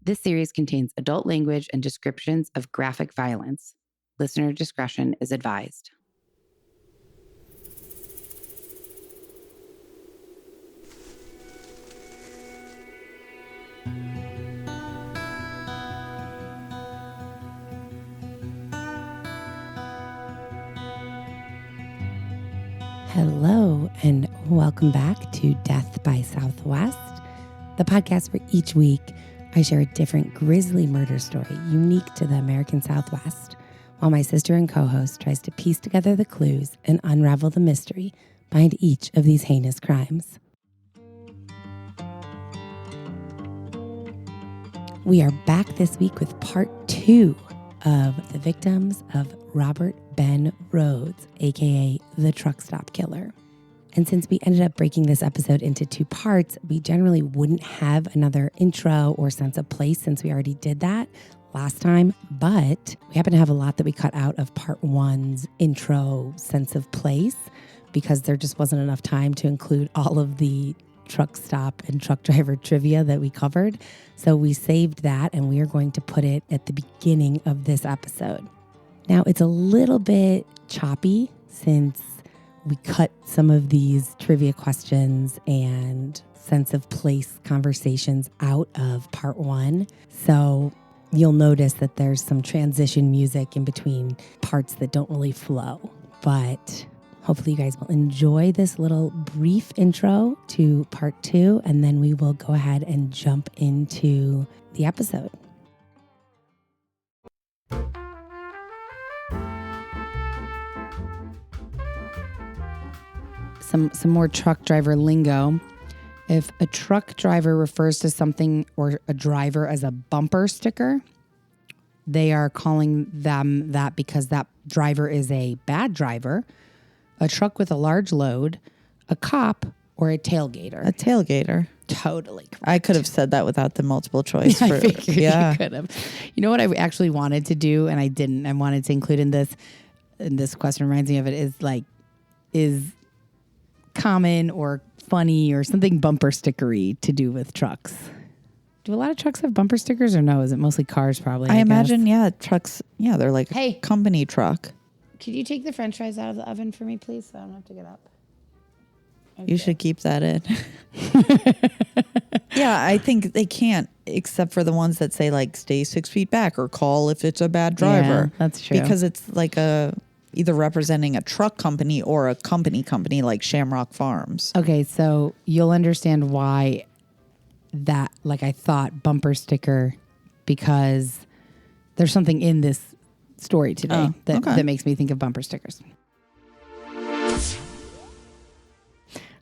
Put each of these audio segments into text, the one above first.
This series contains adult language and descriptions of graphic violence. Listener discretion is advised. Hello, and welcome back to Death by Southwest, the podcast where each week I share a different grisly murder story unique to the American Southwest, while my sister and co-host tries to piece together the clues and unravel the mystery behind each of these heinous crimes. We are back this week with part 2 of the victims of Robert Ben Rhoades, aka the truck stop killer. And since we ended up breaking this episode into 2 parts, we generally wouldn't have another intro or sense of place since we already did that last time. But we happen to have a lot that we cut out of part 1's intro sense of place because there just wasn't enough time to include all of the truck stop and truck driver trivia that we covered. So we saved that and we are going to put it at the beginning of this episode. Now it's a little bit choppy since we cut some of these trivia questions and sense of place conversations out of part 1. So you'll notice that there's some transition music in between parts that don't really flow. But hopefully you guys will enjoy this little brief intro to part 2, and then we will go ahead and jump into the episode. Some more truck driver lingo. If a truck driver refers to something or a driver as a bumper sticker, they are calling them that because that driver is a bad driver, a truck with a large load, a cop, or a tailgater. A tailgater. Totally correct. I could have said that without the multiple choice. I figured you could have. You know what I actually wanted to do, and I didn't. I wanted to include in this question reminds me of it, is common or funny or something bumper stickery to do with trucks. Do a lot of trucks have bumper stickers or no? Is it mostly cars probably? I imagine, yeah, trucks, yeah, they're like a company truck. Could you take the french fries out of the oven for me, please? So I don't have to get up. Okay. You should keep that in. Yeah, I think they can't, except for the ones that say like stay 6 feet back or call if it's a bad driver. Yeah, that's true. Because it's like either representing a truck company or a company like Shamrock Farms. Okay, so you'll understand why that, like I thought, bumper sticker, because there's something in this story today that makes me think of bumper stickers.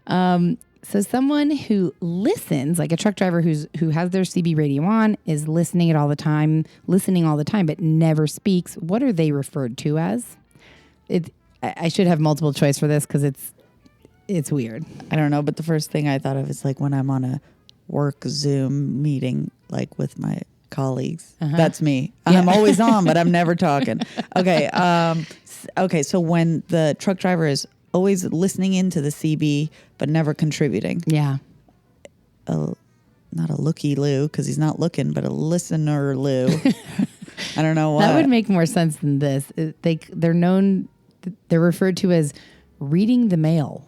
So someone who listens, like a truck driver who has their CB radio on, is listening all the time, but never speaks. What are they referred to as? I should have multiple choice for this because it's weird. I don't know, but the first thing I thought of is like when I'm on a work Zoom meeting, like with my colleagues. Uh-huh. That's me. Yeah. I'm always on, but I'm never talking. Okay. Okay. So when the truck driver is always listening into the CB, but never contributing. Yeah. Not a looky-loo because he's not looking, but a listener-loo. I don't know why. That would make more sense than this. They're referred to as reading the mail.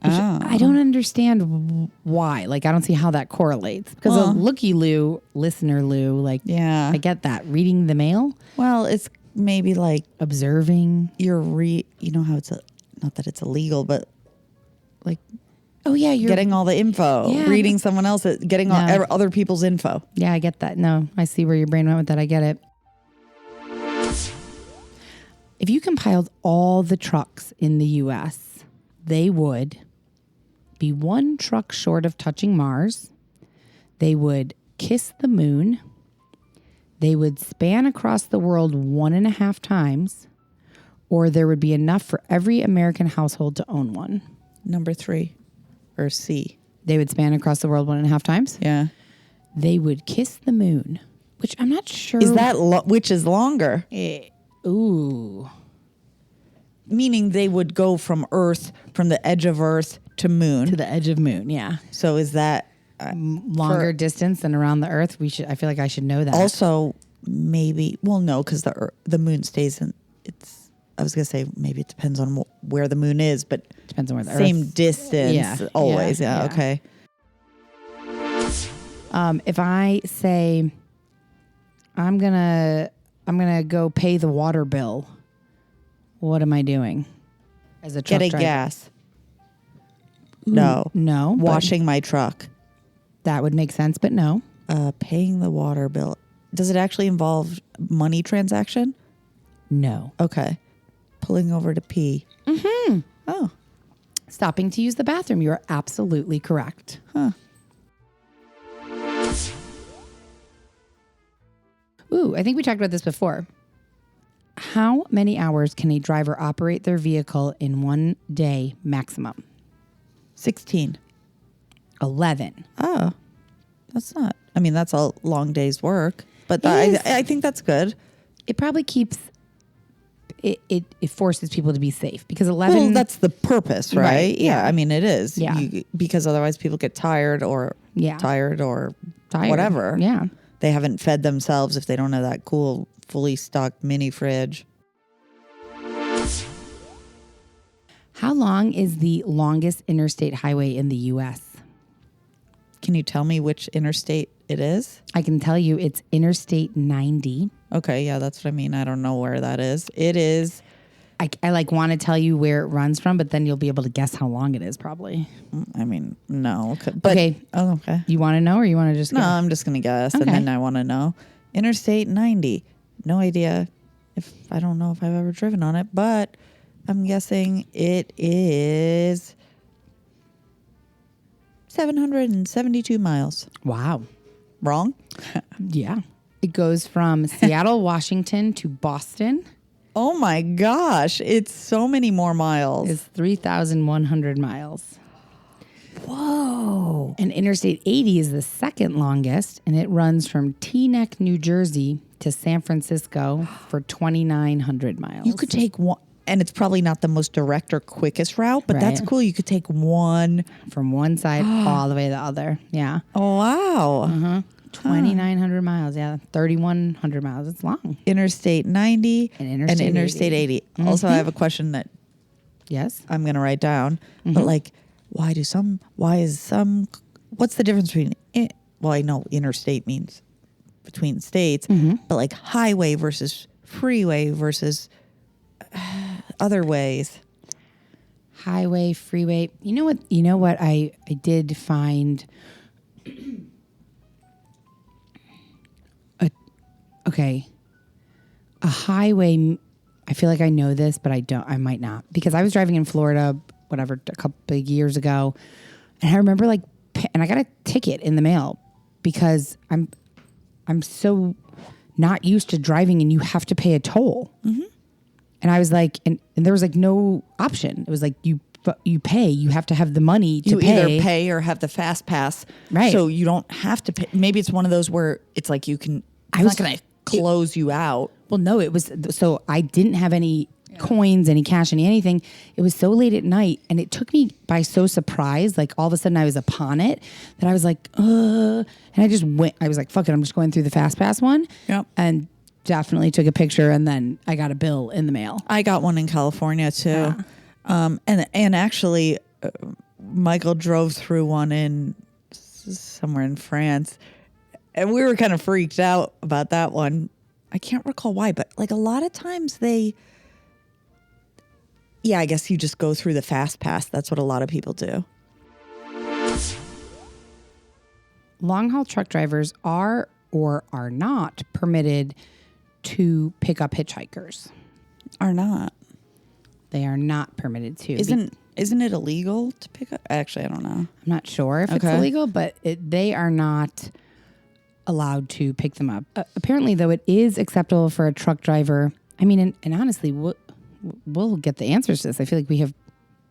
Which I don't understand why. Like, I don't see how that correlates. Because a looky-loo, listener-loo, like, yeah, I get that. Reading the mail? Well, it's maybe like observing. You know how it's not that it's illegal, but like, oh yeah, you're getting all the info, reading someone else, getting all other people's info. Yeah, I get that. No, I see where your brain went with that. I get it. If you compiled all the trucks in the U.S., they would be 1 truck short of touching Mars. They would kiss the moon. They would span across the world 1.5 times, or there would be enough for every American household to own one. Number 3, or C. They would span across the world 1.5 times? Yeah. They would kiss the moon, which I'm not sure. Is that which is longer? Ooh. Meaning they would go from the edge of Earth to moon. To the edge of moon, yeah. So is that longer distance than around the Earth. I feel like I should know that. Also, maybe, well, no, because the moon stays in, I was going to say maybe it depends on where the moon is, but depends on where the same Earth. distance always. Yeah. Okay. If I say I'm gonna go pay the water bill, what am I doing as a truck Getting driver? gas. No. No. Washing my truck. That would make sense, but no. Paying the water bill. Does it actually involve money transaction? No. Okay. Pulling over to pee. Mm-hmm. Oh. Stopping to use the bathroom. You are absolutely correct. Huh. Ooh, I think we talked about this before. How many hours can a driver operate their vehicle in one day maximum? 16. 11. Oh. That's not, I mean, that's a long day's work, but I think that's good. It probably keeps... It forces people to be safe because 11. Well, that's the purpose, right? Yeah. I mean, it is. Yeah. Because otherwise people get tired or whatever. Yeah. They haven't fed themselves if they don't have that cool, fully stocked mini fridge. How long is the longest interstate highway in the U.S.? Can you tell me which interstate it is? I can tell you it's Interstate 90. Okay, yeah, that's what I mean. I don't know where that is. It is. I like want to tell you where it runs from, but then you'll be able to guess how long it is probably. I mean, no. But, okay. Oh, okay. You want to know or you want to just No, guess? I'm just going to guess Okay. and then I want to know. Interstate 90. No idea I don't know if I've ever driven on it, but I'm guessing it is 772 miles. Wow. Wrong? Yeah. It goes from Seattle, Washington to Boston. Oh my gosh. It's so many more miles. It's 3,100 miles. Whoa. And Interstate 80 is the second longest, and it runs from Teaneck, New Jersey to San Francisco for 2,900 miles. You could take one, and it's probably not the most direct or quickest route, but that's Right. cool. You could take one. From one side all the way to the other. Yeah. Oh, wow. 2,900 miles. Yeah. 3,100 miles. It's long. Interstate 90 And and Interstate Interstate 80. Also, I have a question that Yes. I'm going to write down, but like, what's the difference between, well, I know interstate means between states, but like highway versus freeway versus other ways. Highway, freeway. You know what I did find. A highway, I feel like I know this, but I might not, because I was driving in Florida, a couple of years ago. And I remember and I got a ticket in the mail because I'm so not used to driving and you have to pay a toll. Mm-hmm. And I was like, and there was like no option. It was like, you pay, you have to have the money to pay. You either pay or have the fast pass. Right. So you don't have to pay. Maybe it's one of those where it's like it's not going to close you out. Well, no, it was, so I didn't have any coins, any cash, anything. It was so late at night and it took me by so surprise. Like all of a sudden I was upon it that I was like, and I just went, I was like, fuck it. I'm just going through the fast pass one. Yep. And definitely took a picture and then I got a bill in the mail. I got one in California too. And actually Michael drove through one in somewhere in France and we were kind of freaked out about that one. I can't recall why, but like a lot of times I guess you just go through the fast pass. That's what a lot of people do. Long haul truck drivers are or are not permitted to pick up hitchhikers. Are not. They are not permitted to. Isn't it illegal to pick up? Actually, I don't know. I'm not sure if it's illegal, but they are not allowed to pick them up. Apparently, though, it is acceptable for a truck driver. I mean, and honestly, we'll get the answers to this. I feel like we have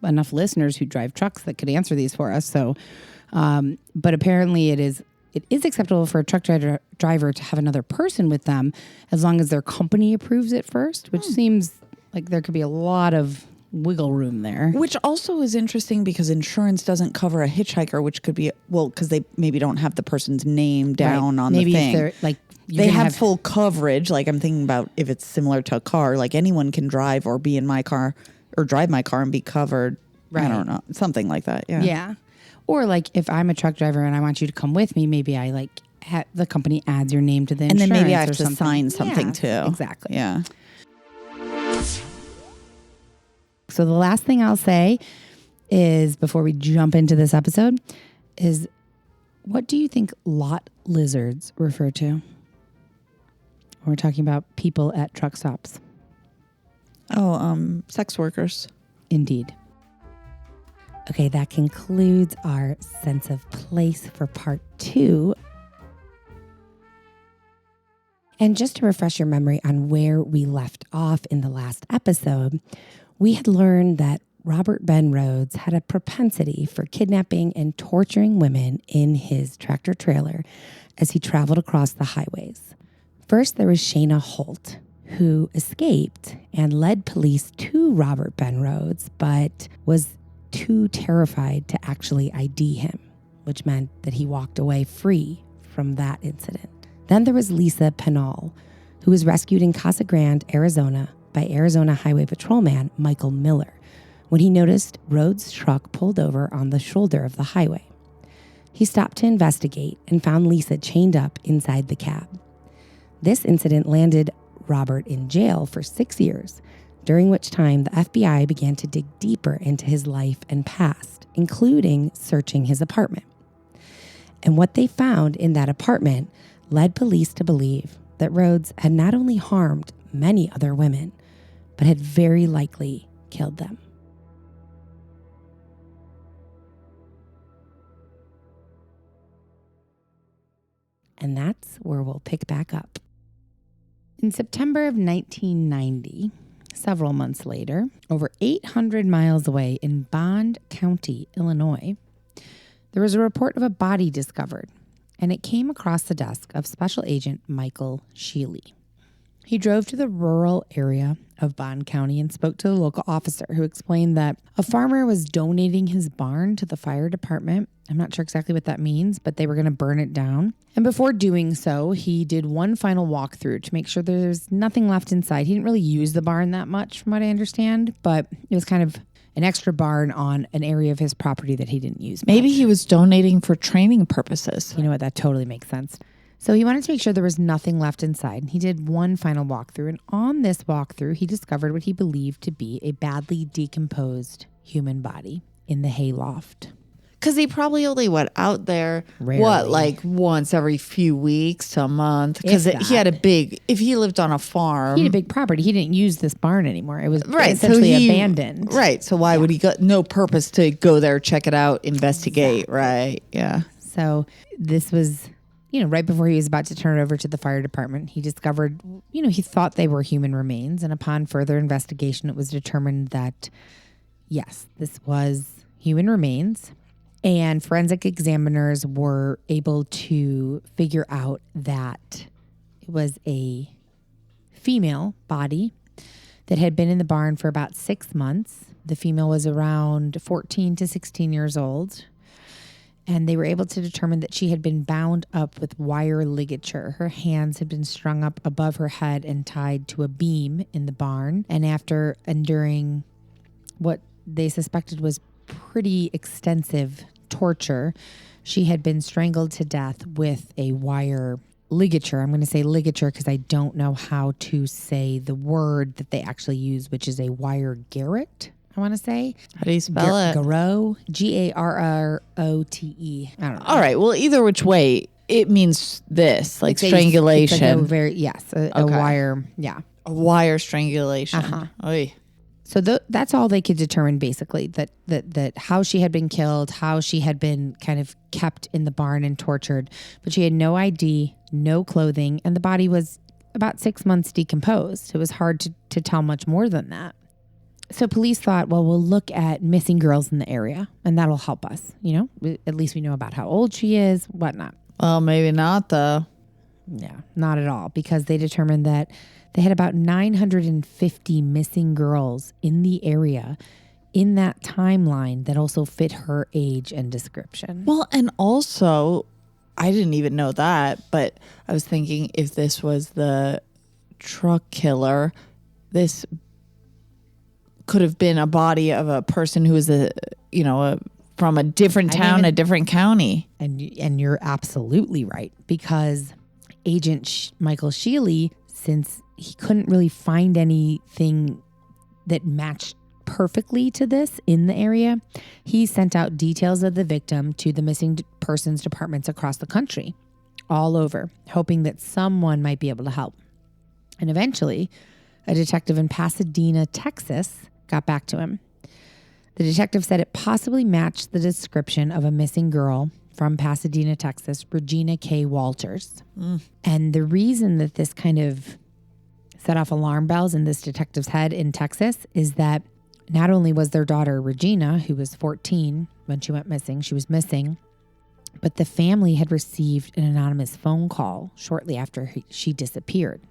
enough listeners who drive trucks that could answer these for us. So, but apparently it is acceptable for a truck driver to have another person with them as long as their company approves it first, which seems like there could be a lot of wiggle room there. Which also is interesting because insurance doesn't cover a hitchhiker, which could be, well, because they maybe don't have the person's name down on maybe the thing. If they're like, they have full coverage. Like I'm thinking about if it's similar to a car, like anyone can drive or be in my car or drive my car and be covered. Right. I don't know. Something like that. Yeah. Yeah. Or like if I'm a truck driver and I want you to come with me, maybe I like the company adds your name to the insurance. And then maybe I have to sign something too. Exactly. Yeah. So the last thing I'll say is before we jump into this episode is, what do you think lot lizards refer to? We're talking about people at truck stops. Oh, sex workers. Indeed. Okay, that concludes our sense of place for part 2. And just to refresh your memory on where we left off in the last episode, we had learned that Robert Ben Rhoades had a propensity for kidnapping and torturing women in his tractor trailer as he traveled across the highways. First, there was Shayna Holt, who escaped and led police to Robert Ben Rhoades, but was too terrified to actually ID him, which meant that he walked away free from that incident. Then there was Lisa Penal, who was rescued in Casa Grande, Arizona, by Arizona Highway Patrolman Michael Miller when he noticed Rhoades' truck pulled over on the shoulder of the highway. He stopped to investigate and found Lisa chained up inside the cab. This incident landed Robert in jail for 6 years, during which time the FBI began to dig deeper into his life and past, including searching his apartment. And what they found in that apartment led police to believe that Rhoades had not only harmed many other women, but had very likely killed them. And that's where we'll pick back up. In September of 1990, several months later, over 800 miles away in Bond County, Illinois, there was a report of a body discovered, and it came across the desk of Special Agent Michael Sheely. He drove to the rural area of Bond County and spoke to the local officer, who explained that a farmer was donating his barn to the fire department. I'm not sure exactly what that means, but they were going to burn it down. And before doing so, he did one final walkthrough to make sure there's nothing left inside. He didn't really use the barn that much, from what I understand, but it was kind of an extra barn on an area of his property that he didn't use much. Maybe he was donating for training purposes. You know what? That totally makes sense. So he wanted to make sure there was nothing left inside. He did one final walkthrough, and on this walkthrough, he discovered what he believed to be a badly decomposed human body in the hayloft. Because he probably only went out there, Rarely. like once every few weeks to a month? Because he had if he lived on a farm. He had a big property. He didn't use this barn anymore. It was essentially abandoned. Right. So why would he go? No purpose to go there, check it out, investigate. Exactly. Right. Yeah. So this was, right before he was about to turn it over to the fire department, he discovered, he thought they were human remains. And upon further investigation, it was determined that, yes, this was human remains. And forensic examiners were able to figure out that it was a female body that had been in the barn for about 6 months. The female was around 14 to 16 years old. And they were able to determine that she had been bound up with wire ligature. Her hands had been strung up above her head and tied to a beam in the barn. And after enduring what they suspected was pretty extensive torture, she had been strangled to death with a wire ligature. I'm going to say ligature because I don't know how to say the word that they actually use, which is a wire garrote, I want to say. How do you spell it? Garrote. Garrote. I don't know. All right. Well, either which way, it means this, like strangulation. It's like a wire. Yeah. A wire strangulation. Uh-huh. So that's all they could determine, basically, that how she had been killed, how she had been kind of kept in the barn and tortured. But she had no ID, no clothing, and the body was about 6 months decomposed. It was hard to tell much more than that. So police thought, well, we'll look at missing girls in the area, and that'll help us. At least we know about how old she is, whatnot. Well, maybe not, though. Yeah, not at all, because they determined that they had about 950 missing girls in the area in that timeline that also fit her age and description. Well, and also, I didn't even know that, but I was thinking if this was the truck killer, this could have been a body of a person who was from a different town, a different county. And you're absolutely right, because Agent Michael Sheely, since he couldn't really find anything that matched perfectly to this in the area, he sent out details of the victim to the missing persons departments across the country, all over, hoping that someone might be able to help. And eventually, a detective in Pasadena, Texas, got back to him. The detective said it possibly matched the description of a missing girl from Pasadena, Texas, Regina K. Walters. And the reason that this kind of set off alarm bells in this detective's head in Texas is that not only was their daughter Regina, who was 14 when she went missing, she was missing, but the family had received an anonymous phone call shortly after she disappeared.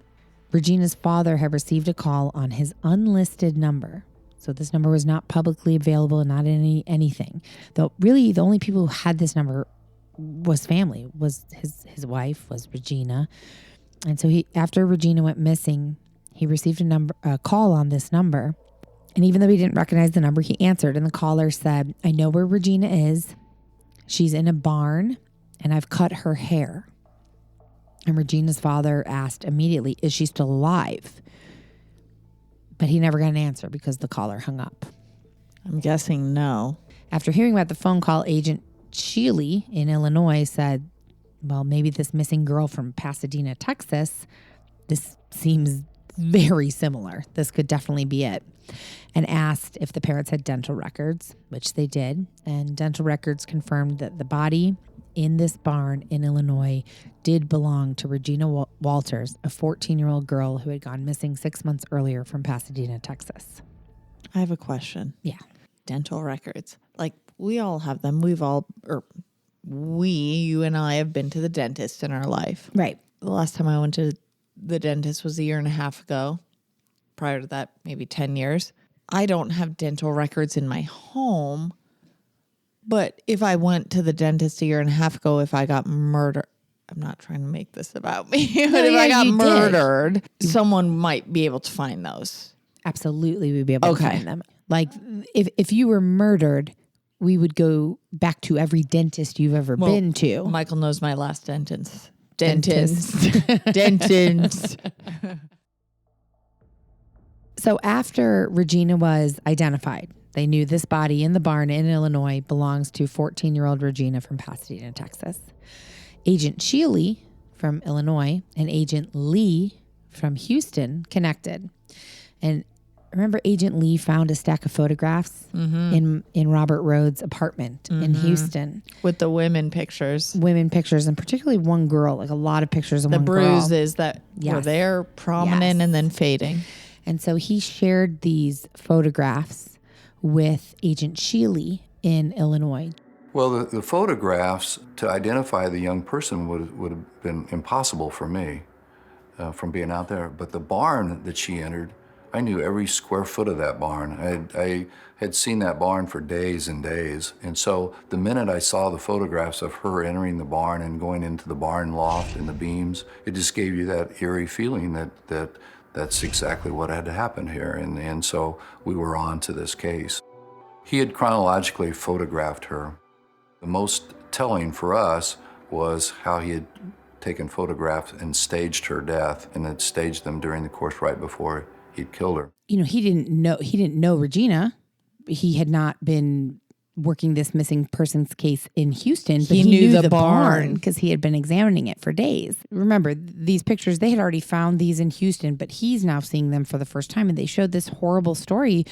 Regina's father had received a call on his unlisted number. So this number was not publicly available, not anything. Though really the only people who had this number was family, was his wife, was Regina. And so after Regina went missing, he received a call on this number. And even though he didn't recognize the number, he answered. And the caller said, "I know where Regina is. She's in a barn and I've cut her hair." And Regina's father asked immediately, "Is she still alive?" But he never got an answer because the caller hung up. I'm guessing no. After hearing about the phone call, Agent Sheely in Illinois said, well, maybe this missing girl from Pasadena, Texas, this seems very similar. This could definitely be it. And asked if the parents had dental records, which they did. And dental records confirmed that the body in this barn in Illinois did belong to Regina Walters, a 14-year-old girl who had gone missing 6 months earlier from Pasadena, Texas. I have a question. Yeah. Dental records. Like, we all have them. You and I have been to the dentist in our life. Right. The last time I went to the dentist was a year and a half ago. Prior to that, maybe 10 years. I don't have dental records in my home. But if I went to the dentist a year and a half ago, if I got murdered, I'm not trying to make this about me, but if I got murdered, someone might be able to find those. Absolutely, we'd be able to find them. Like, if you were murdered, we would go back to every dentist you've ever been to. Michael knows my last dentist. So after Regina was identified, they knew this body in the barn in Illinois belongs to 14-year-old Regina from Pasadena, Texas. Agent Sheely from Illinois and Agent Lee from Houston connected. And remember, Agent Lee found a stack of photographs in Robert Rhoades' apartment in Houston. With the women pictures. And particularly one girl, like a lot of pictures of one girl. The bruises that were there, prominent and then fading. And so he shared these photographs with Agent Sheely in Illinois. Well, the photographs to identify the young person would have been impossible for me from being out there. But the barn that she entered, I knew every square foot of that barn. I had seen that barn for days and days. And so the minute I saw the photographs of her entering the barn and going into the barn loft and the beams, it just gave you that eerie feeling that that's exactly what had to happen here. And so we were on to this case. He had chronologically photographed her. The most telling for us was how he had taken photographs and staged her death, and had staged them during the course right before he'd killed her. You know, he didn't know Regina. He had not been working this missing persons case in Houston, but he knew the barn because he had been examining it for days. Remember, these pictures, they had already found these in Houston, but he's now seeing them for the first time. And they showed this horrible story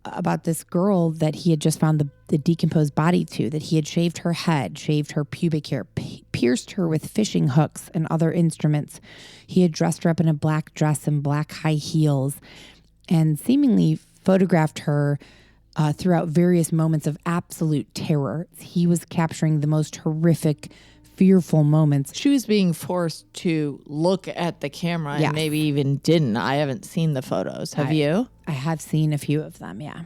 about this girl that he had just found the decomposed body to, that he had shaved her head, shaved her pubic hair, pierced her with fishing hooks and other instruments. He had dressed her up in a black dress and black high heels and seemingly photographed her throughout various moments of absolute terror. He was capturing the most horrific fearful moments. She was being forced to look at the camera Yes. and maybe even didn't. I haven't seen the photos. Have you? I have seen a few of them, yeah.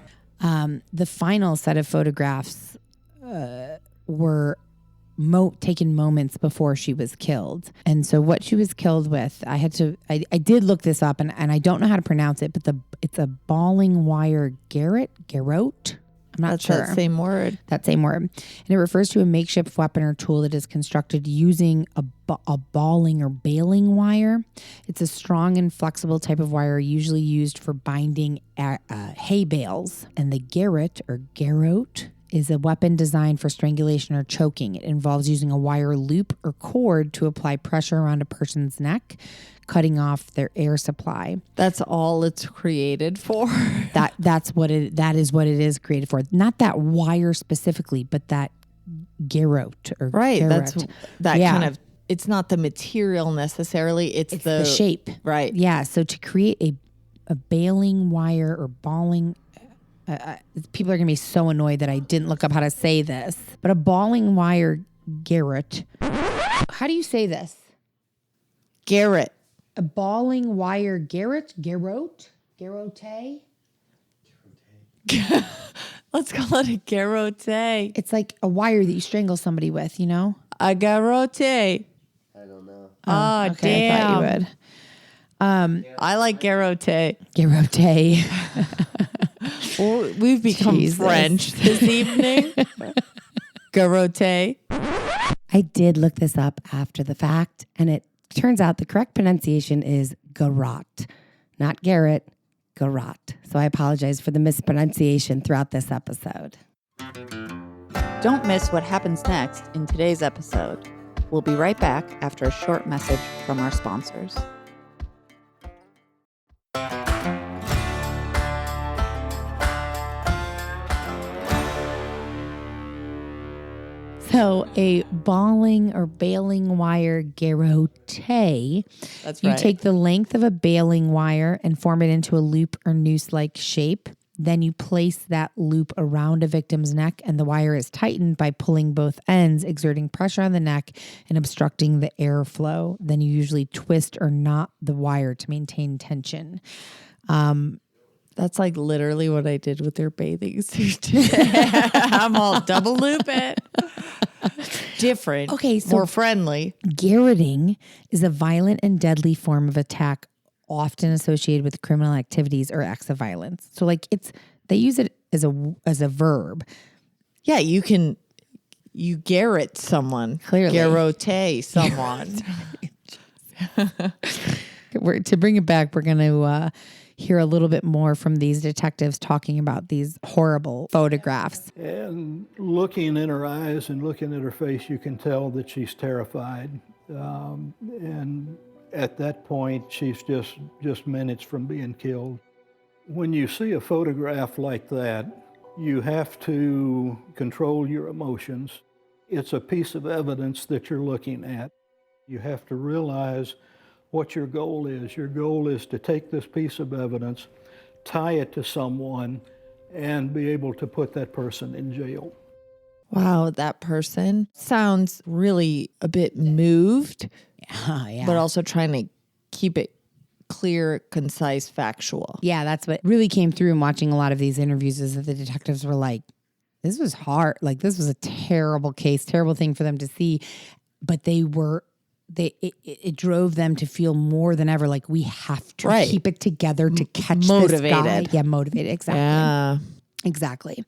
The final set of photographs were taken moments before she was killed. And so what she was killed with, I did look this up, and I don't know how to pronounce it, but it's a balling wire garrote. I'm not sure. That same word. That same word. And it refers to a makeshift weapon or tool that is constructed using a balling or baling wire. It's a strong and flexible type of wire usually used for binding hay bales. And the garrote is a weapon designed for strangulation or choking. It involves using a wire loop or cord to apply pressure around a person's neck, cutting off their air supply. That's all it's created for. That is what it is created for. Not that wire specifically, but that garrote or right. garrote. That's that kind of. It's not the material necessarily. It's the shape. Right. Yeah. So to create a baling wire or balling. People are going to be so annoyed that I didn't look up how to say this. But a balling wire garrote. How do you say this? Garrote. A balling wire garrote? Garrote? Let's call it a garrote. It's like a wire that you strangle somebody with, you know? A garrote. I don't know. Oh, okay, damn. I thought you would. I like garrote. Garrote. Well, we've become Jesus. French this evening. Garrote. I did look this up after the fact, and it turns out the correct pronunciation is garrote, not Garrett, garrote. So I apologize for the mispronunciation throughout this episode. Don't miss what happens next in today's episode. We'll be right back after a short message from our sponsors. So a balling or baling wire garrote. That's You right. take the length of a baling wire and form it into a loop or noose-like shape. Then you place that loop around a victim's neck, and the wire is tightened by pulling both ends, exerting pressure on the neck and obstructing the airflow. Then you usually twist or knot the wire to maintain tension. That's like literally what I did with their bathing suit today. I'm all double loop it. Different. Okay, so more friendly. Garroting is a violent and deadly form of attack often associated with criminal activities or acts of violence. So like they use it as a verb. Yeah, you garrote someone. Clearly. Garrote someone. To bring it back, we're going to hear a little bit more from these detectives talking about these horrible photographs. And looking in her eyes and looking at her face, you can tell that she's terrified. And at that point, she's just minutes from being killed. When you see a photograph like that, you have to control your emotions. It's a piece of evidence that you're looking at. You have to realize what your goal is. Your goal is to take this piece of evidence, tie it to someone, and be able to put that person in jail. Wow, that person sounds really a bit moved, but also trying to keep it clear, concise, factual. Yeah, that's what really came through in watching a lot of these interviews, is that the detectives were like, this was hard. Like, this was a terrible case, terrible thing for them to see. But it drove them to feel more than ever like we have to keep it together to catch this guy. Yeah, motivated. Exactly. Yeah. Exactly.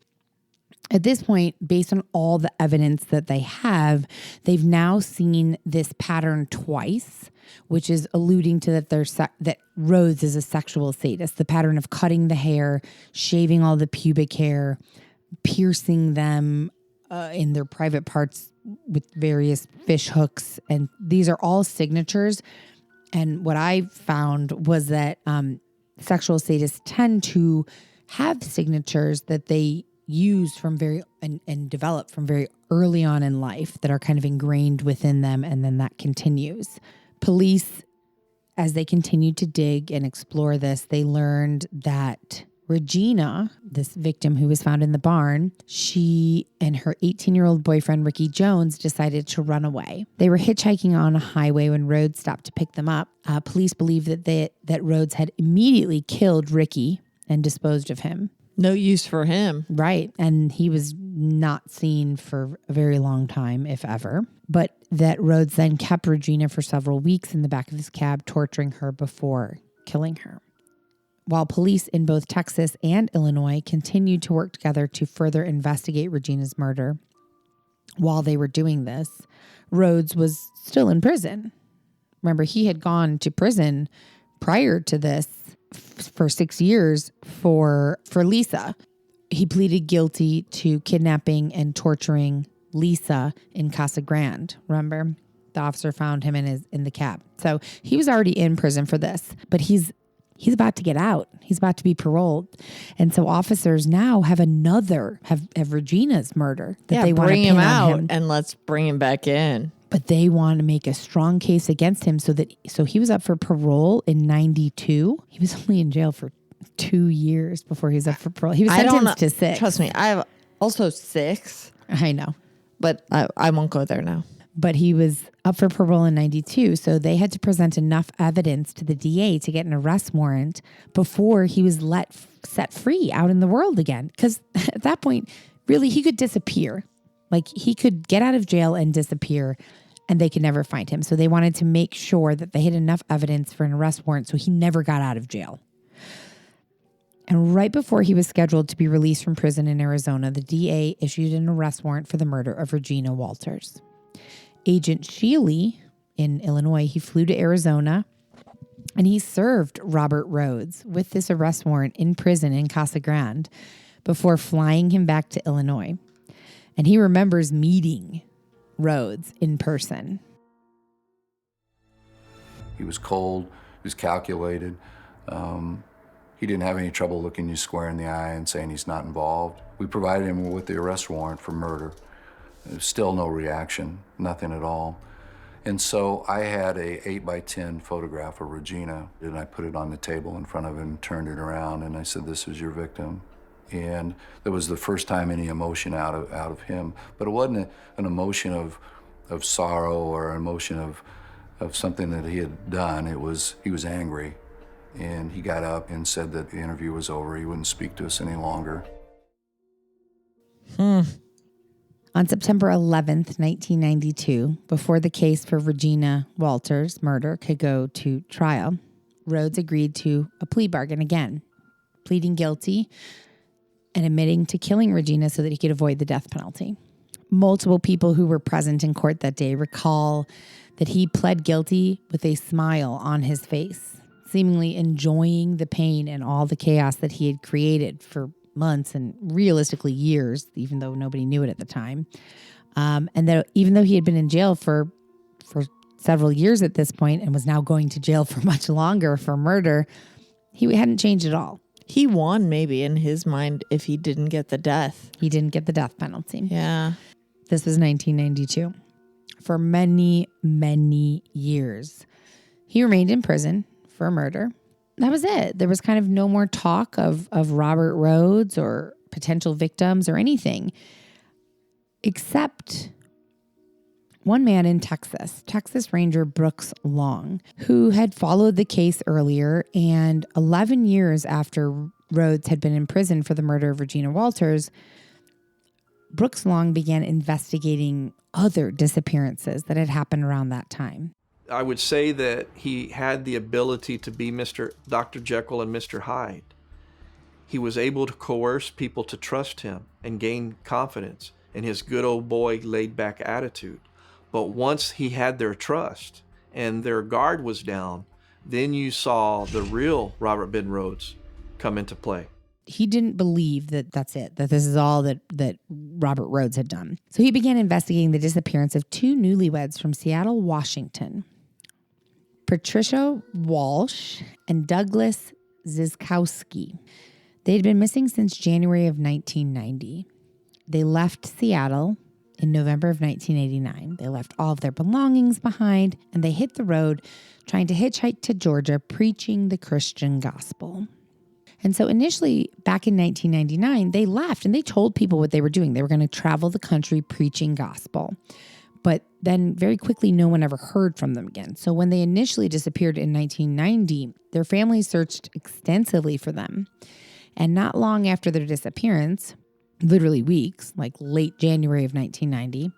At this point, based on all the evidence that they have, they've now seen this pattern twice, which is alluding to that Rhoades is a sexual sadist. The pattern of cutting the hair, shaving all the pubic hair, piercing them in their private parts with various fish hooks. And these are all signatures. And what I found was that sexual sadists tend to have signatures that they use from and develop from very early on in life that are kind of ingrained within them, and then that continues. Police, as they continued to dig and explore this, they learned that Regina, this victim who was found in the barn, she and her 18-year-old boyfriend, Ricky Jones, decided to run away. They were hitchhiking on a highway when Rhoades stopped to pick them up. Police believe that Rhoades had immediately killed Ricky and disposed of him. No use for him. Right. And he was not seen for a very long time, if ever. But that Rhoades then kept Regina for several weeks in the back of his cab, torturing her before killing her. While police in both Texas and Illinois continued to work together to further investigate Regina's murder, while they were doing this, Rhoades was still in prison. Remember, he had gone to prison prior to this for 6 years for Lisa. He pleaded guilty to kidnapping and torturing Lisa in Casa Grande. Remember, the officer found him in the cab. So he was already in prison for this, but he's about to get out. He's about to be paroled. And so officers now have Regina's murder that they want to bring pin him on out him. and let's bring him back in. But they want to make a strong case against him so he was up for parole in 92. He was only in jail for 2 years before he was up for parole. He was sentenced to 6. Trust me, I have also 6. I know. But I won't go there now. But he was up for parole in 92. So they had to present enough evidence to the DA to get an arrest warrant before he was set free out in the world again. Because at that point, really, he could disappear. Like, he could get out of jail and disappear, and they could never find him. So they wanted to make sure that they had enough evidence for an arrest warrant so he never got out of jail. And right before he was scheduled to be released from prison in Arizona, the DA issued an arrest warrant for the murder of Regina Walters. Agent Sheely in Illinois, he flew to Arizona, and he served Robert Rhoades with this arrest warrant in prison in Casa Grande before flying him back to Illinois. And he remembers meeting Rhoades in person. He was cold, he was calculated. He didn't have any trouble looking you square in the eye and saying he's not involved. We provided him with the arrest warrant for murder. There's still no reaction, nothing at all. And so I had a 8x10 photograph of Regina, and I put it on the table in front of him, turned it around, and I said, "This is your victim." And that was the first time any emotion out of him. But it wasn't an emotion of sorrow or an emotion of something that he had done. He was angry. And he got up and said that the interview was over. He wouldn't speak to us any longer. On September 11th, 1992, before the case for Regina Walters' murder could go to trial, Rhoades agreed to a plea bargain again, pleading guilty and admitting to killing Regina so that he could avoid the death penalty. Multiple people who were present in court that day recall that he pled guilty with a smile on his face, seemingly enjoying the pain and all the chaos that he had created for months and realistically years, even though nobody knew it at the time. And that even though he had been in jail for several years at this point and was now going to jail for much longer for murder, he hadn't changed at all. He won maybe in his mind if he didn't get the death. He didn't get the death penalty. Yeah. This was 1992. For many, many years, he remained in prison for murder. That was it. There was kind of no more talk of Robert Rhoades or potential victims or anything, except one man in Texas Ranger Brooks Long, who had followed the case earlier, and 11 years after Rhoades had been in prison for the murder of Regina Walters, Brooks Long began investigating other disappearances that had happened around that time. I would say that he had the ability to be Dr. Jekyll and Mr. Hyde. He was able to coerce people to trust him and gain confidence in his good old boy laid-back attitude. But once he had their trust and their guard was down, then you saw the real Robert Ben Rhoades come into play. He didn't believe that that's it, that this is all that Robert Rhoades had done. So he began investigating the disappearance of 2 newlyweds from Seattle, Washington, Patricia Walsh and Douglas Ziskowski. They had been missing since January of 1990. They left Seattle in November of 1989. They left all of their belongings behind, and they hit the road trying to hitchhike to Georgia, preaching the Christian gospel. And so initially, back in 1999, they left and they told people what they were doing. They were going to travel the country preaching gospel. But then very quickly, no one ever heard from them again. So when they initially disappeared in 1990, their family searched extensively for them. And not long after their disappearance, literally weeks, like late January of 1990,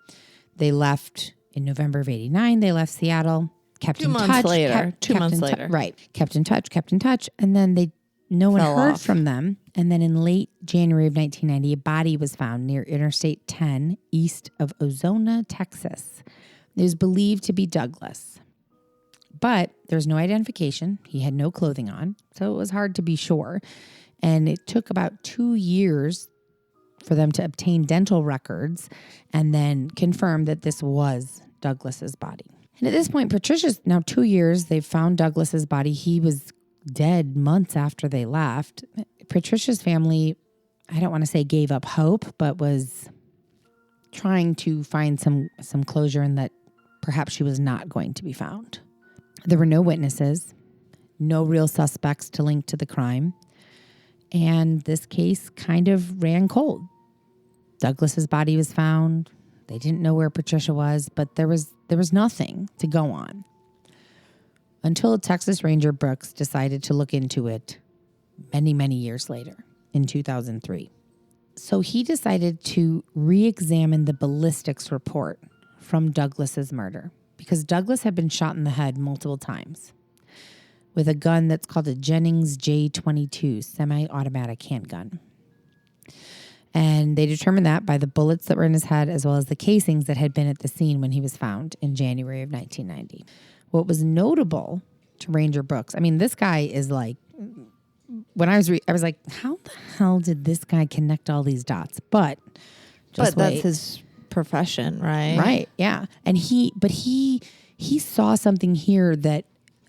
they left in November of 89. They left Seattle, kept in touch. 2 months later. 2 months later. Right. Kept in touch. And then no one heard off. from them. And then in late January of 1990, a body was found near Interstate 10 east of Ozona, Texas. It was believed to be Douglas. But there's no identification. He had no clothing on, so it was hard to be sure. And it took about 2 years for them to obtain dental records and then confirm that this was Douglas's body. And at this point, Patricia's now 2 years, they've found Douglas's body. He was dead months after they left. Patricia's family, I don't want to say gave up hope, but was trying to find some closure in that perhaps she was not going to be found. There were no witnesses, no real suspects to link to the crime, and this case kind of ran cold. Douglas's body was found. They didn't know where Patricia was, but there was nothing to go on. Until Texas Ranger Brooks decided to look into it many, many years later in 2003. So he decided to re-examine the ballistics report from Douglas's murder because Douglas had been shot in the head multiple times with a gun that's called a Jennings J22 semi-automatic handgun. And they determined that by the bullets that were in his head as well as the casings that had been at the scene when he was found in January of 1990. What was notable to Ranger Brooks, I mean, this guy is like, when I was like, how the hell did this guy connect all these dots? But that's his profession, right? Right, yeah. And he saw something here that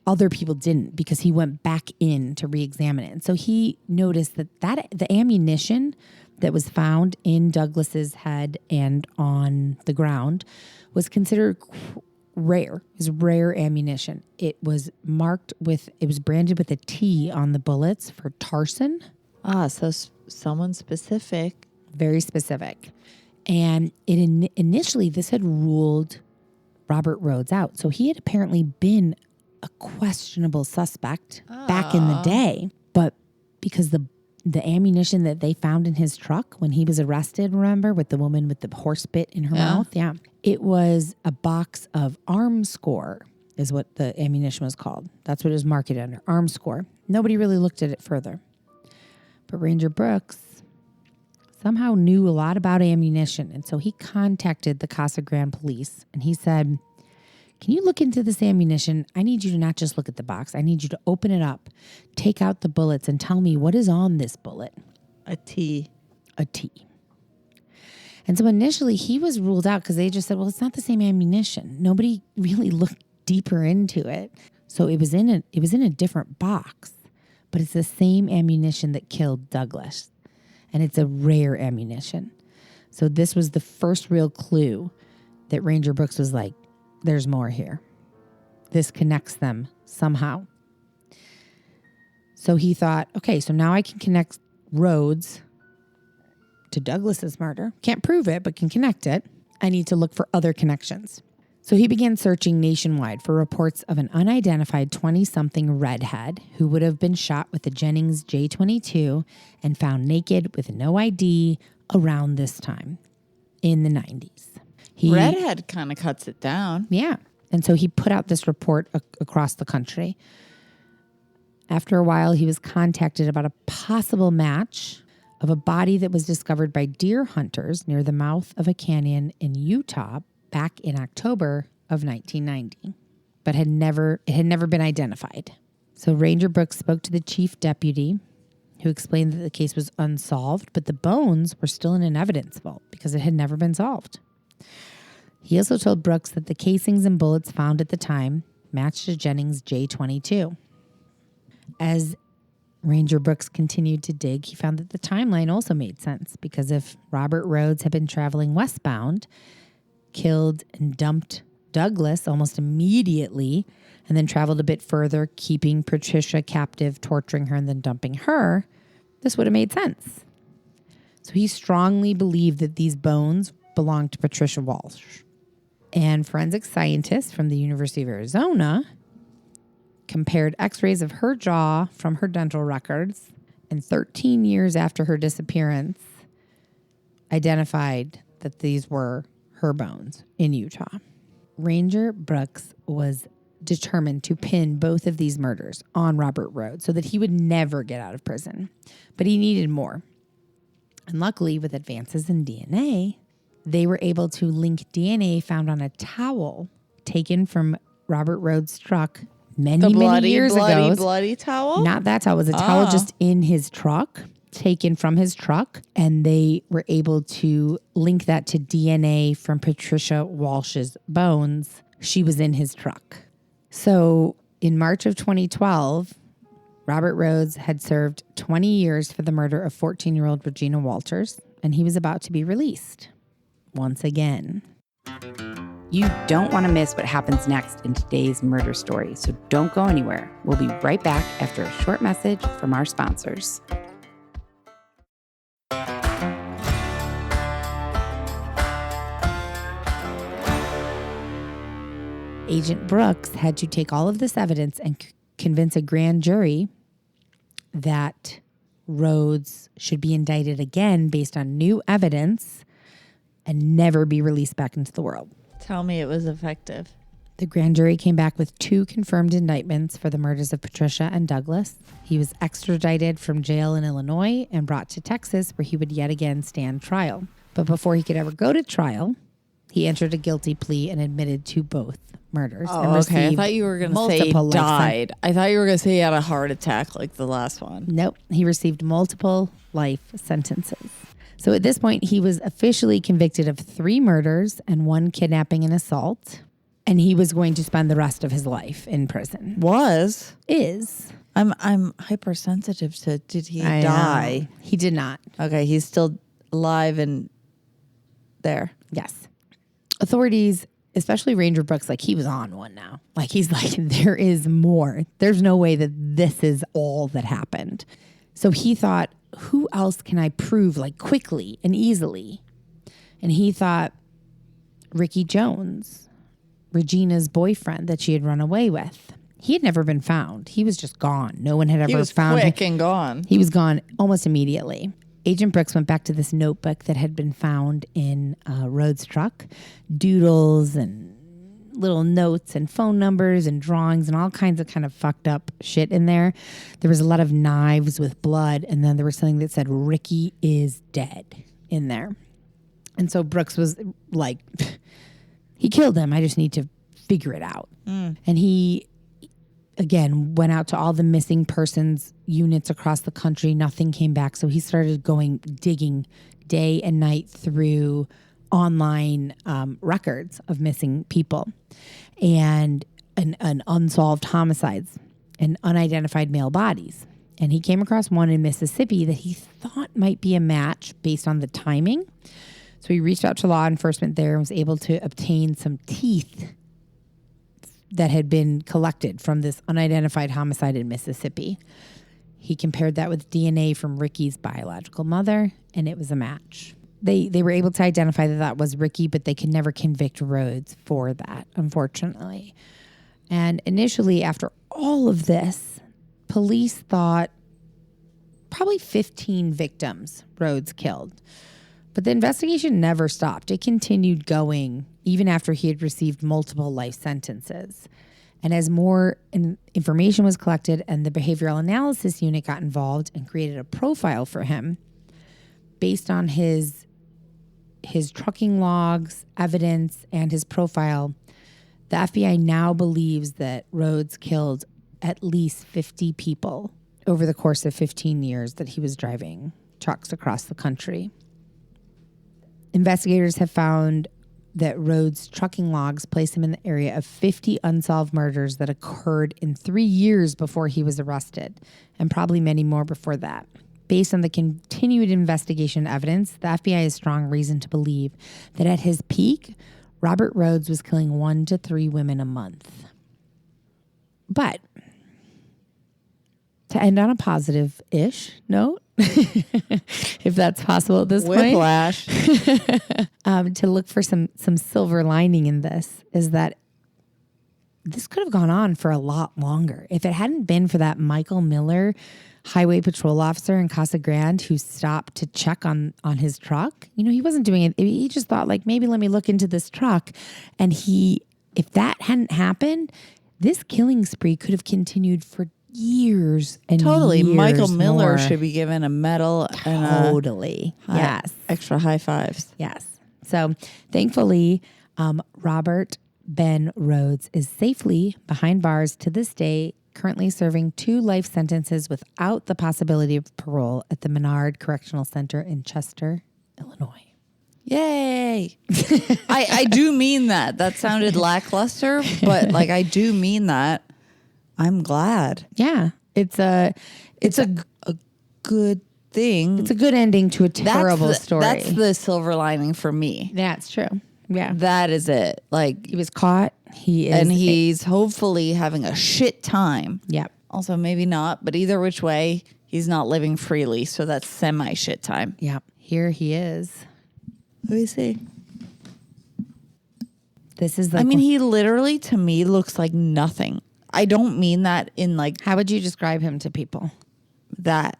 other people didn't because he went back in to re-examine it. And so he noticed that the ammunition that was found in Douglas's head and on the ground was considered rare. It was rare ammunition. It was branded with a T on the bullets for Tarson. So someone specific. Very specific. And initially this had ruled Robert Rhoades out. So he had apparently been a questionable suspect back in the day, but because the ammunition that they found in his truck when he was arrested, remember, with the woman with the horse bit in her mouth? Yeah. It was a box of Armscore is what the ammunition was called. That's what it was marketed under, Armscore. Nobody really looked at it further. But Ranger Brooks somehow knew a lot about ammunition. And so he contacted the Casa Grande police and he said, can you look into this ammunition? I need you to not just look at the box. I need you to open it up, take out the bullets, and tell me what is on this bullet. A T. A T. And so initially he was ruled out because they just said, well, it's not the same ammunition. Nobody really looked deeper into it. So it was in a different box, but it's the same ammunition that killed Douglas. And it's a rare ammunition. So this was the first real clue that Ranger Brooks was like, there's more here. This connects them somehow. So he thought, okay, so now I can connect Rhoades to Douglas's murder. Can't prove it, but can connect it. I need to look for other connections. So he began searching nationwide for reports of an unidentified 20-something redhead who would have been shot with a Jennings J22 and found naked with no ID around this time in the 90s. Redhead kind of cuts it down. Yeah. And so he put out this report across the country. After a while, he was contacted about a possible match of a body that was discovered by deer hunters near the mouth of a canyon in Utah back in October of 1990, but it had never been identified. So Ranger Brooks spoke to the chief deputy, who explained that the case was unsolved, but the bones were still in an evidence vault because it had never been solved. He also told Brooks that the casings and bullets found at the time matched a Jennings J22. As Ranger Brooks continued to dig, he found that the timeline also made sense because if Robert Rhoades had been traveling westbound, killed and dumped Douglas almost immediately, and then traveled a bit further, keeping Patricia captive, torturing her, and then dumping her, this would have made sense. So he strongly believed that these bones belonged to Patricia Walsh. And forensic scientists from the University of Arizona compared x-rays of her jaw from her dental records, and 13 years after her disappearance, identified that these were her bones in Utah. Ranger Brooks was determined to pin both of these murders on Robert Rhoades so that he would never get out of prison. But he needed more. And luckily, with advances in DNA, they were able to link DNA found on a towel taken from Robert Rhoades' truck many years ago. Bloody towel? Not that towel. It was a towel just in his truck, taken from his truck. And they were able to link that to DNA from Patricia Walsh's bones. She was in his truck. So in March of 2012, Robert Rhoades had served 20 years for the murder of 14-year-old Regina Walters, and he was about to be released once again. You don't want to miss what happens next in today's murder story, so don't go anywhere. We'll be right back after a short message from our sponsors. Agent Brooks had to take all of this evidence and convince a grand jury that Rhoades should be indicted again based on new evidence and never be released back into the world. Tell me it was effective. The grand jury came back with 2 confirmed indictments for the murders of Patricia and Douglas. He was extradited from jail in Illinois and brought to Texas, where he would yet again stand trial. But before he could ever go to trial, he entered a guilty plea and admitted to both murders. Oh, okay. I thought you were going to say he died. I thought you were going to say he had a heart attack like the last one. Nope. He received multiple life sentences. So at this point, he was officially convicted of 3 murders and 1 kidnapping and assault. And he was going to spend the rest of his life in prison. Is. I'm hypersensitive to, did he die? He did not. Okay. He's still alive and there. Yes. Authorities, especially Ranger Brooks, like he was on one now. Like he's like, there is more. There's no way that this is all that happened. So he thought, who else can I prove like quickly and easily? And he thought Ricky Jones, Regina's boyfriend that she had run away with. He had never been found. He was just gone. No one had ever found him. He was quick and gone. He was gone almost immediately. Agent Brooks went back to this notebook that had been found in Rhoades' truck. Doodles and little notes and phone numbers and drawings and all kinds of kind of fucked up shit in there. There was a lot of knives with blood, and then there was something that said, Ricky is dead in there. And so Brooks was like, he killed him. I just need to figure it out. And he, again, went out to all the missing persons units across the country. Nothing came back. So he started digging day and night through online records of missing people and unsolved homicides and unidentified male bodies. And he came across one in Mississippi that he thought might be a match based on the timing. So he reached out to law enforcement there and was able to obtain some teeth that had been collected from this unidentified homicide in Mississippi. He compared that with DNA from Ricky's biological mother, and it was a match. They were able to identify that was Ricky, but they could never convict Rhoades for that, unfortunately. And initially, after all of this, police thought probably 15 victims Rhoades killed. But the investigation never stopped. It continued going even after he had received multiple life sentences. And as more information was collected and the behavioral analysis unit got involved and created a profile for him based on his trucking logs, evidence, and his profile, the FBI now believes that Rhoades killed at least 50 people over the course of 15 years that he was driving trucks across the country. Investigators have found that Rhoades' trucking logs place him in the area of 50 unsolved murders that occurred in 3 years before he was arrested, and probably many more before that. Based on the continued investigation evidence, the FBI has strong reason to believe that at his peak, Robert Rhoades was killing 1 to 3 women a month. But to end on a positive-ish note, if that's possible at this Whiplash. point. To look for some silver lining in this is that this could have gone on for a lot longer. If it hadn't been for that Michael Miller highway patrol officer in Casa Grande who stopped to check on his truck, he wasn't doing it. He just thought like, maybe let me look into this truck. And if that hadn't happened, this killing spree could have continued for years and Totally. years Michael Miller more. should be given a medal Totally. and Yes. extra high fives. Yes. So thankfully, Robert Ben Rhoades is safely behind bars to this day, currently serving 2 life sentences without the possibility of parole at the Menard Correctional Center in Chester, Illinois. Yay. I do mean that. That sounded lackluster, but like I do mean that. I'm glad. Yeah. It's a Good thing. it's a good ending to a terrible story. That's the silver lining for me. Yeah, it's true. Yeah. That is it. Like He was caught. he's hopefully having a shit time. Yep. Also, maybe not, but either which way, he's not living freely. So that's semi shit time. Yep. Here he is. Who is he? This is like, I mean, he literally to me looks like nothing. I don't mean that in like how would you describe him to people? that.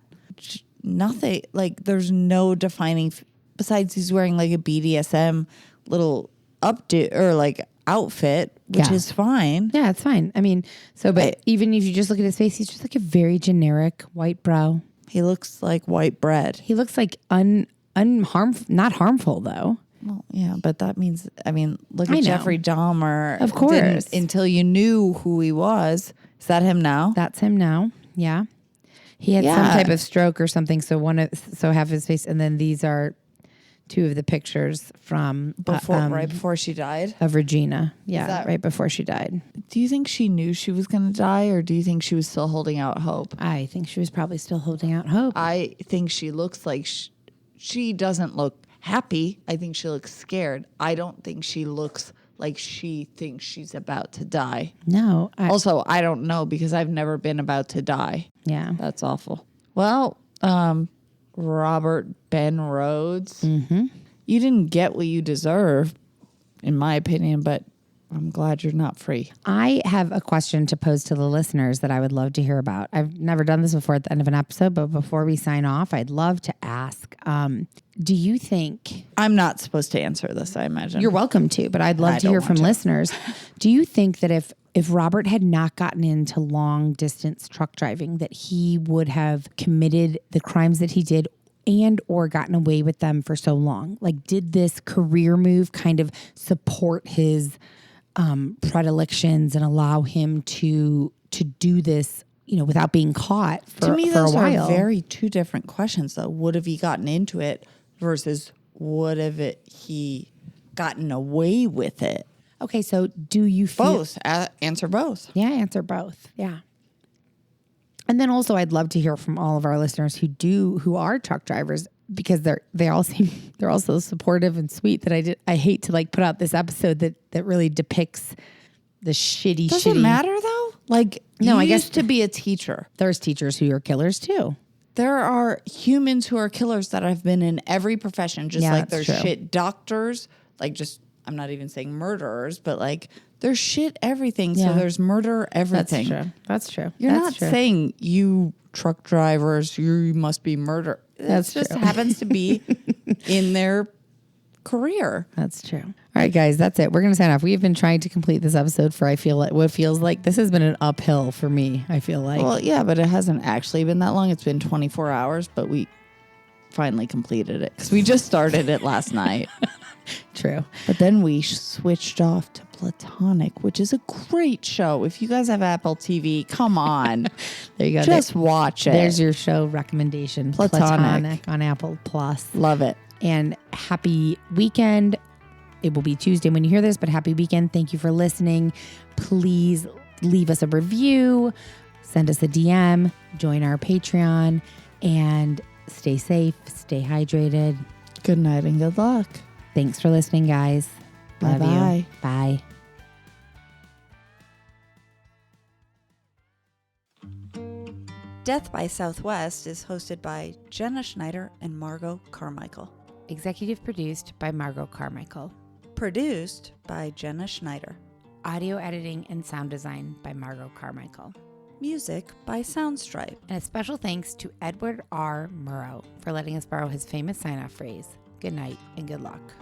Nothing. Like there's no defining. Besides, he's wearing like a BDSM little updo or like outfit, which Yeah. is fine. Yeah, it's fine. I mean, but even if you just look at his face, he's just like a very generic white brow. He looks like white bread. He looks like not harmful though. Well, yeah, but that means, look I at know. Jeffrey Dahmer. Of course. Didn't- until you knew who he was. Is that him now? That's him now. Yeah. He had some Yeah. type of stroke or something. So half his face, and then these are 2 of the pictures from Right before she died? of Regina. Yeah, that- right before she died. Do you think she knew she was going to die, or do you think she was still holding out hope? I think she was probably still holding out hope. I think she looks like she doesn't look happy. I think she looks scared. I don't think she looks like she thinks she's about to die. No. Also, I don't know because I've never been about to die. Yeah. That's awful. Well, Robert Ben Rhoades, you didn't get what you deserve, in my opinion, but I'm glad you're not free. I have a question to pose to the listeners that I would love to hear about. I've never done this before at the end of an episode, but before we sign off, I'd love to ask, do you think... I'm not supposed to answer this, I imagine. You're welcome to, but I'd love to don't hear want from to. listeners. Do you think that if Robert had not gotten into long distance truck driving, that he would have committed the crimes that he did and or gotten away with them for so long? Like, did this career move kind of support his predilections and allow him to do this, without being caught for to me, for those a while? are very 2 different questions, though. Would have he gotten into it versus would have he gotten away with it? Okay, so do you feel... Both. Answer both. Yeah, answer both. Yeah. And then also I'd love to hear from all of our listeners who are truck drivers, because they're all so supportive and sweet that I hate to like put out this episode that really depicts the shitty. Does it matter though? Like, No, you I guess- used to be a teacher. There's teachers who are killers too. There are humans who are killers that have been in every profession, just Yeah, like that's there's true. shit doctors, like just, I'm not even saying murderers, but like there's shit everything. Yeah. So there's murder everything. That's true. You're That's not true. saying you truck drivers, you must be murder. That's It just true. happens to be in their career. That's true. All right, guys, that's it. We're going to sign off. We have been trying to complete this episode for, what feels like this has been an uphill for me. I feel like. Well, yeah, but it hasn't actually been that long. It's been 24 hours, but we finally completed it because we just started it last night. True. But then we switched off to Platonic, which is a great show. If you guys have Apple TV, come on. There you go. Just watch it. There's your show recommendation. Platonic. On Apple Plus. Love it. And happy weekend. It will be Tuesday when you hear this, but happy weekend. Thank you for listening. Please leave us a review, send us a DM, join our Patreon, and stay safe, stay hydrated. Good night and good luck. Thanks for listening, guys. Love Bye-bye. you. Bye. Death by Southwest is hosted by Jenna Schneider and Margot Carmichael. Executive produced by Margot Carmichael. Produced by Jenna Schneider. Audio editing and sound design by Margot Carmichael. Music by Soundstripe. And a special thanks to Edward R. Murrow for letting us borrow his famous sign-off phrase, good night and good luck.